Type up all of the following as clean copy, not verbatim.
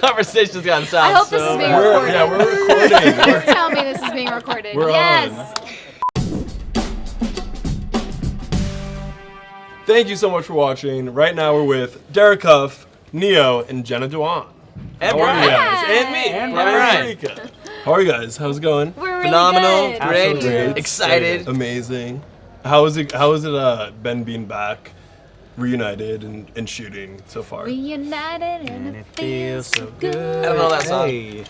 conversation's gotten south. I hope this is being recorded. Yeah, we're recording. Please tell me this is being recorded. We're yes. on. Thank you so much for watching. Right now we're with Derek Hough, Neo, and Jenna Dewan. And How are you Brian. guys? And me. And Brian. Brian. How are you guys? How's it going? We're really Phenomenal. good. Great. Absolutely great. Excited. Amazing. How has it been being back, reunited, and shooting so far? Reunited and it feels so good. I don't know that song. Hey.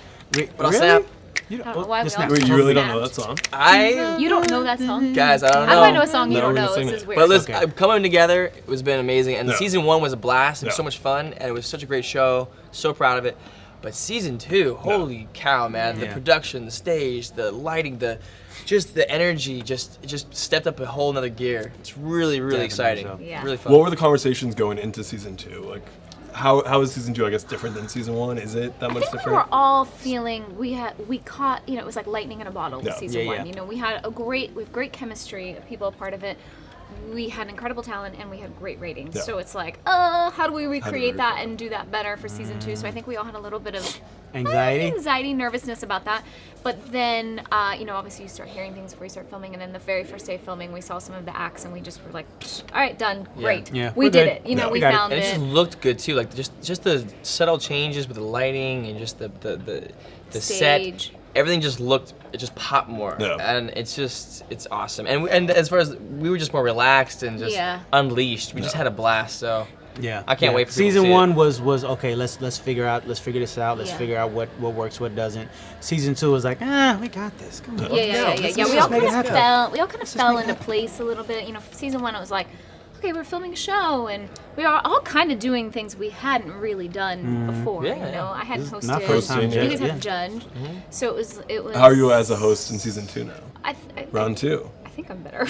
But I'll snap. You I don't know why we just all snap. Wait, you really don't know that snapped. song? You don't know that song? Guys, I don't How know. do I know a song you No, don't we're gonna know? sing This is it. weird. But listen, Okay. coming together, it has been amazing. And Yeah. season 1 was a blast. It was Yeah. so much fun, and it was such a great show. So proud of it. But season 2, holy cow, man! The Yeah. production, the stage, the lighting, just the energy, just stepped up a whole nother gear. It's really, really Definitely exciting. so. Yeah. Really fun. What were the conversations going into season 2? Like, how is season 2? I guess different than season 1. Is it that much I think we different? were all feeling we caught, it was like lightning in a bottle with Yeah. season Yeah, 1. yeah. We had we have great chemistry, people a part of it. We had incredible talent and we had great ratings. Yeah. So it's like, how do we recreate recreate that that? and do that better for season 2? So I think we all had a little bit of Anxiety? nervousness about that. But then, obviously you start hearing things before you start filming. And then the very first day of filming, we saw some of the acts and we just were like, all right, done, great. Yeah. We We're did good. it. Yeah. We We got it. found And it it. just looked good too, like just the subtle changes with the lighting and just the set, Stage. everything it just popped more, Yeah. and it's awesome. And as far as we were just more relaxed and just Yeah. unleashed, we just Yeah. had a blast. So Yeah. I can't Yeah. wait for people to season see it. 1 was okay. Let's figure this out. Let's Yeah. figure out what works, what doesn't. Season 2 was like, we got this. Come on. Yeah. We all just kind make it of happen. fell make it into happen. place a little bit. Season 1, it was like, okay, we're filming a show, and we are all kind of doing things we hadn't really done before. Yeah, yeah. I hadn't This is hosted. not first time You judge, guys yeah. have judged, so it was. How are you as a host in season 2 now? I Round 2. I think I'm better.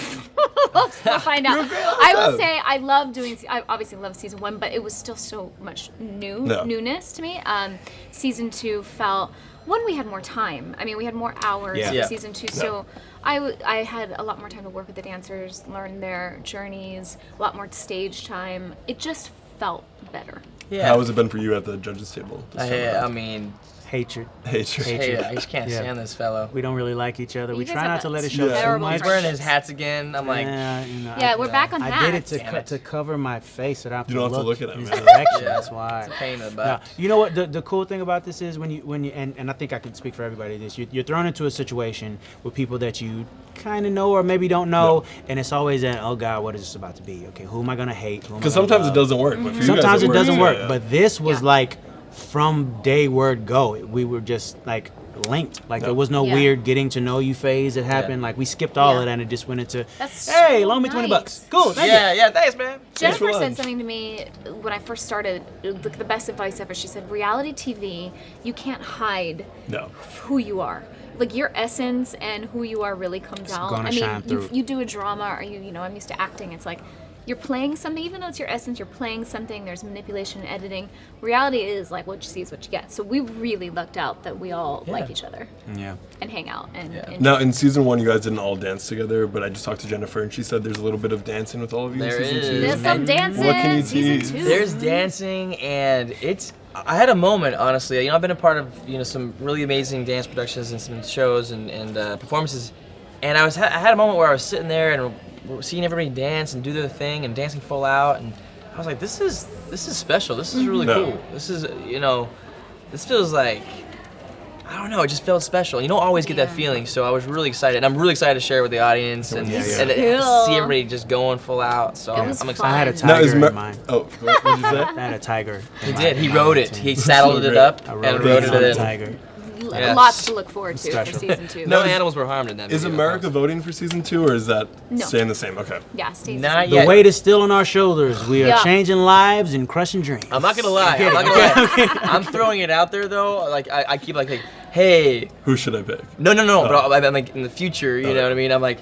we'll find out. I will say I love doing. I obviously love season 1, but it was still so much newness to me. Season 2 felt. One, we had more time. I mean, we had more hours Yeah. for Yeah. season 2, so I had a lot more time to work with the dancers, learn their journeys, a lot more stage time. It just felt better. Yeah. How has it been for you at the judges table? this time I around? mean, Hatred. Hatred. hey, I just can't Yeah. stand this fellow. We don't really like each other. You We guys try have not to a let it show too terrible much. He's wearing his hats again. I'm like, Yeah, we're back on I hats. did it Damn it. to cover my face so that I don't You don't have to look look at in him, his man. direction. Yeah. That's why. it's a pain in the Now, butt. you know what? The cool thing about this is when you and I think I can speak for everybody. This you're thrown into a situation with people that you kind of know or maybe don't know, and it's always that, oh God, what is this about to be? Okay, who am I gonna hate? Because sometimes it doesn't work. But for you Sometimes guys, it doesn't works. work, Yeah. but this was Yeah. like from day word go. We were just like linked. Like there was no Yeah. weird getting to know you phase that happened. Like we skipped all Yeah. of that and it just went into, That's hey, so loan me $20. nice. Cool, thank you. Yeah, thanks, man. Thanks for Jennifer said lunch. something to me when I first started, the best advice ever. She said, reality TV, you can't hide No. who you are. Like your essence and who you are really comes out. gonna I mean, shine through. you do a drama or I'm used to acting. It's like you're playing something, even though it's your essence, you're playing something. There's manipulation, editing. Reality is like what you see is what you get. So we really lucked out that we all like each other Yeah. and hang out. And Now, in season 1, you guys didn't all dance together, but I just talked to Jennifer, and she said there's a little bit of dancing with all of you There in season is. 2. there's some dancing. What can you season tease? 2. There's dancing, and I had a moment, honestly. I've been a part of some really amazing dance productions and some shows and performances, and I had a moment where I was sitting there and seeing everybody dance and do their thing and dancing full out, and I was like, this is special. This is really Yeah. cool. This is this feels like, I don't know, it just felt special. You don't always get that Yeah. feeling, so I was really excited. And I'm really excited to share it with the audience and, Yeah, yeah. and Cool. see everybody just going full out. So It was I'm fun. excited. I had a Now, Now, tiger is in mine. Oh, what did you say? I had a tiger. He did. He rode it. He saddled So it great. up I and rode rode it it on a in. tiger. Yes. Lots to look forward to Special. for season 2. No animals were harmed in that Is video. America voting for season 2, or is that No. staying the same? Okay. Yeah, Stacey. Not The yet. weight is still on our shoulders. We are Yeah. changing lives and crushing dreams. I'm not gonna lie. I'm not gonna lie. I'm throwing it out there though. Like I keep like, hey, Who should I pick? no. But I'm like in the future. You know what I mean? I'm like,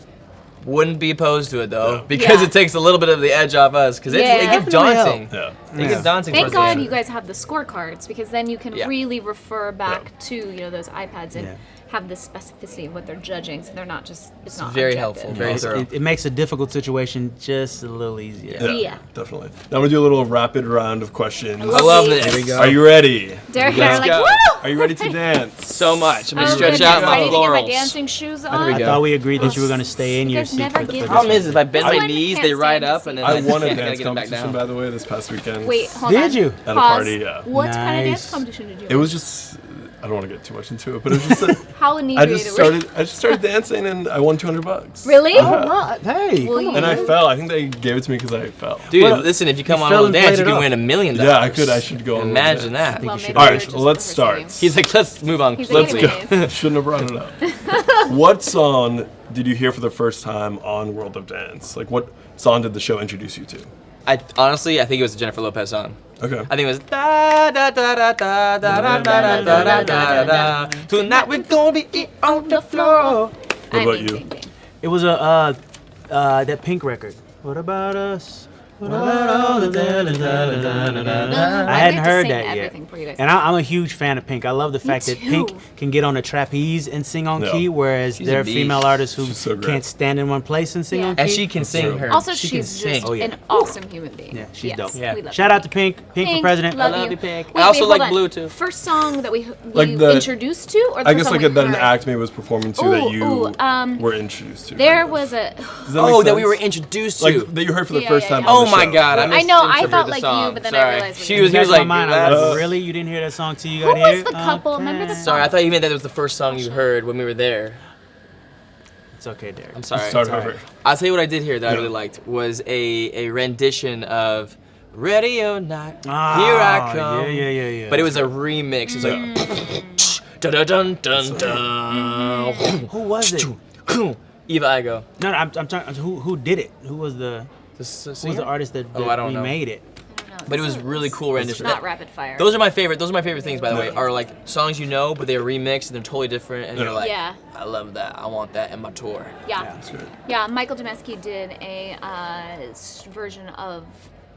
wouldn't be opposed to it though, Yeah. because Yeah. it takes a little bit of the edge off us. Because it Yeah. gets daunting. Yeah. It gets daunting. Thank towards the God end. you guys have the scorecards because then you can Yeah. really refer back to those iPads and Yeah. have this specificity of what they're judging, so they're not just it's not very objective. helpful, very thorough. It makes a difficult situation just a little easier. Yeah. Definitely. Now I'm gonna do a little rapid round of questions. I I love these. this. Here we go. Are you ready? Derek and I are like, go. woo! Are you ready to dance? So much. I'm gonna Oh, stretch goodness, out I my need to get my laurels. dancing shoes on. I thought we agreed that you were going to stay in You your guys seat. never for give the me- Problem is, if I bend my Someone knees, can't they ride stand up, to and see then I that. won a I gotta dance get them back competition, down. by the way, this past weekend. Wait, hold Did on. you? At a Pause. party, yeah. What kind of dance Nice. competition did you It was just, I don't want to get too much into it, but it was just that How I inebriated just were you? started dancing and I won $200. Really? Hey, Well, come on. And I fell. I think they gave it to me because I fell. Dude, Well, listen, if you come you on fell Little and Dance, played you it can off. win $1 million. Yeah, I could. I should go on Little Imagine Dance. that. Well, you maybe should. All we right, were just let's start. conversating. He's like, let's move on. He's Let's like, go. anyways. Shouldn't have brought it up. What song did you hear for the first time on World of Dance? Like, what song did the show introduce you to? Honestly, I think it was the Jennifer Lopez song. Okay. I think it was da da da da da da da da da da da da. Tonight we're gonna be eat on the floor. What about you? Same thing. It was a that Pink record. What about us? What about all of that? I hadn't have to heard sing that yet. everything for you guys. And I'm a huge fan of Pink. I love the fact that too. Pink can get on a trapeze and sing on Yeah. key, whereas She's a there are beast. female artists who She's so great. can't stand in one place and sing Yeah. on key. And she can sing true. her. Also, she can she's sing. just Oh, yeah. an awesome human being. Yeah, she's yes, dope. Yeah. We love Shout her. out to Pink. Pink for president. Love I love you. you, Pink. Wait, I also wait, like hold on. Blue, too. First song that we Like the- introduced to, or the I first guess song like we that an heard? Acme was performing to that you Ooh, were introduced to. There kind of. was a. Does that make Oh, that we sense? were introduced to. Like that you heard for the Yeah, first yeah, time yeah. on Oh the my show. God! Yeah. I I know, I misinterpreted thought the like song. you, but then I Sorry. realized what She you was. He Back was in my like, mind, I was "That's-" like, really? You didn't hear that song till you Who got was here? the couple? Remember the Okay. Sorry, I thought you meant that was the first song you heard when we were there. It's okay, Derek. I'm sorry. Start It's all over. right. I'll tell you what I did hear that I Yeah. really liked was a rendition of "Ready or Not, Ah, Here I Come." Yeah. But it was a remix. It was like dun dun dun dun. Who was it? Eva Igo. No, I'm talking. Who did it? Who was the artist that Oh, I don't know. remade it? But it was really cool It's rendition. not rapid fire. Those are my favorite. Those are my favorite things, by the way. No. Are like songs you know, but they're remixed and they're totally different, and Yeah. you're like, Yeah. I love that. I want that in my tour. Yeah. That's good. Yeah, Michael Demaski did a version of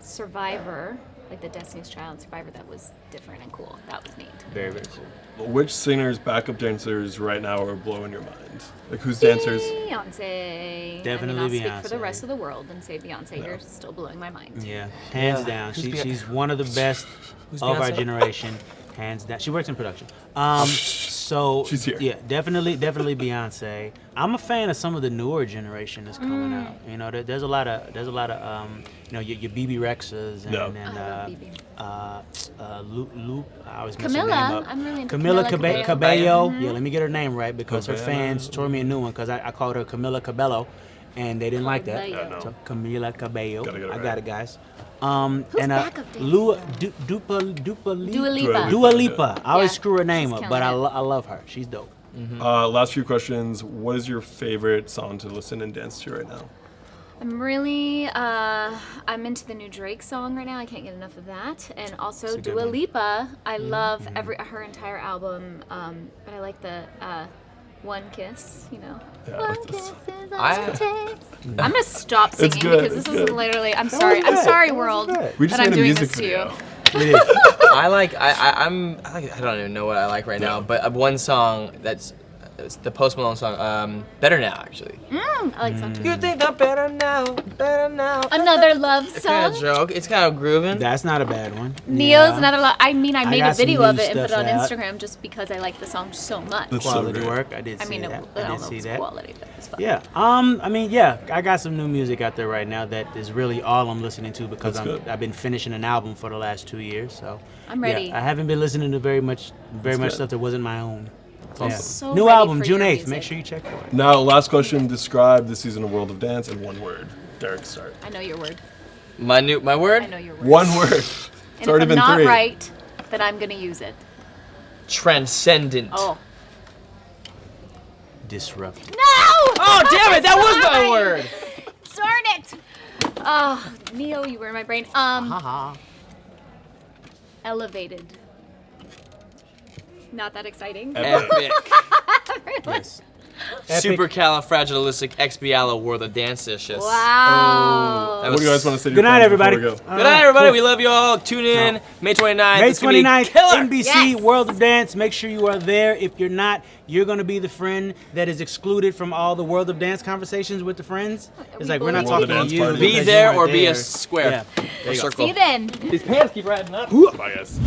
Survivor, like the Destiny's Child Survivor, that was different and cool. That was neat. Very cool. Which singers, backup dancers right now are blowing your mind? Like whose dancers? Beyonce. Definitely I mean, I'll speak for the Beyonce. rest of the world and say Beyonce, you're still blowing my mind. Yeah, hands Yeah. down. Who's She, Beyonce? she's one of the best Who's of our Beyonce? generation. Hands down. She works in production. So She's here. Yeah, definitely Beyonce. I'm a fan of some of the newer generation that's coming out. You know, there's a lot of you know, your BB Rexas and Yeah. I love BB. Loop. I always mess her Camila, name up. I'm really into Camila Camila Cabello. Cabello. Yeah, let me get her name right because her Cabello. fans tore me a new one because I called her Camila Cabello, and they didn't like that. Cabello. Yeah, no. So Camila Cabello. Gotta get it I right. got it, guys. Who's backup dancing? Dua Dua Dua Lipa. Dua Lipa. I always Yeah, screw her name she's up, but killing it. I love her. She's dope. Last few questions. What is your favorite song to listen and dance to right now? I'm really, I'm into the new Drake song right now. I can't get enough of that. And also a good Dua one. Lipa. I love her entire album. But I like the One Kiss, you know. Yeah, I One like this. kiss is all I- it takes. I'm gonna stop It's singing good, because it's this is good. literally. I'm That sorry. wasn't I'm bad. sorry, That world. wasn't bad. We just that I'm made a doing music this to video. you. It is. I don't even know what I like right now, but one song that's it's the Post Malone song, Better Now, actually. I like that song too. You think I'm better now, better now. Another love It's kind song. of joke. It's kind of grooving. That's not a bad one. Neo's Yeah. another love. I mean, I made a got some video new of it and put it on stuff out. Instagram just because I like the song so much. That's so Quality great. work. I did I see mean, that. I I don't did know see if that. it's quality, but it's fun. Yeah. I mean, yeah, I got some new music out there right now that is really all I'm listening to because That's good. I've been finishing an album for the last 2 years. So I'm ready. Yeah, I haven't been listening to very much good. stuff that wasn't my own. awesome. Yeah. So New ready album, for June your 8th. music. Make sure you check for it. Now, last question. Describe the season of World of Dance in one word. Derek, start. I know your word. My word? I know your word. One word. It's And already if I'm been not 3. right, then I'm gonna use it. Transcendent. Oh. Disrupt. No! Oh, damn it! That was my word. Darn it! Oh, Neo, you were in my brain. Elevated. Not that exciting. Epic. Epic. Really? Yes. Supercalifragilisticexpialidocious World of Dance-icious. Wow. That What do you guys want to say to Good your night, fans before everybody. we go? Good night, everybody. Cool. We love you all. Tune in May 29th. May It's gonna be 29th, killer. NBC Yes. World of Dance. Make sure you are there. If you're not, you're going to be the friend that is excluded from all the World of Dance conversations with the friends. It's like, we're not World of talking to Dance you. party. Be because there you or weren't be a there. square. Yeah. Or circle. See you then. These pants keep riding up. Bye, guys.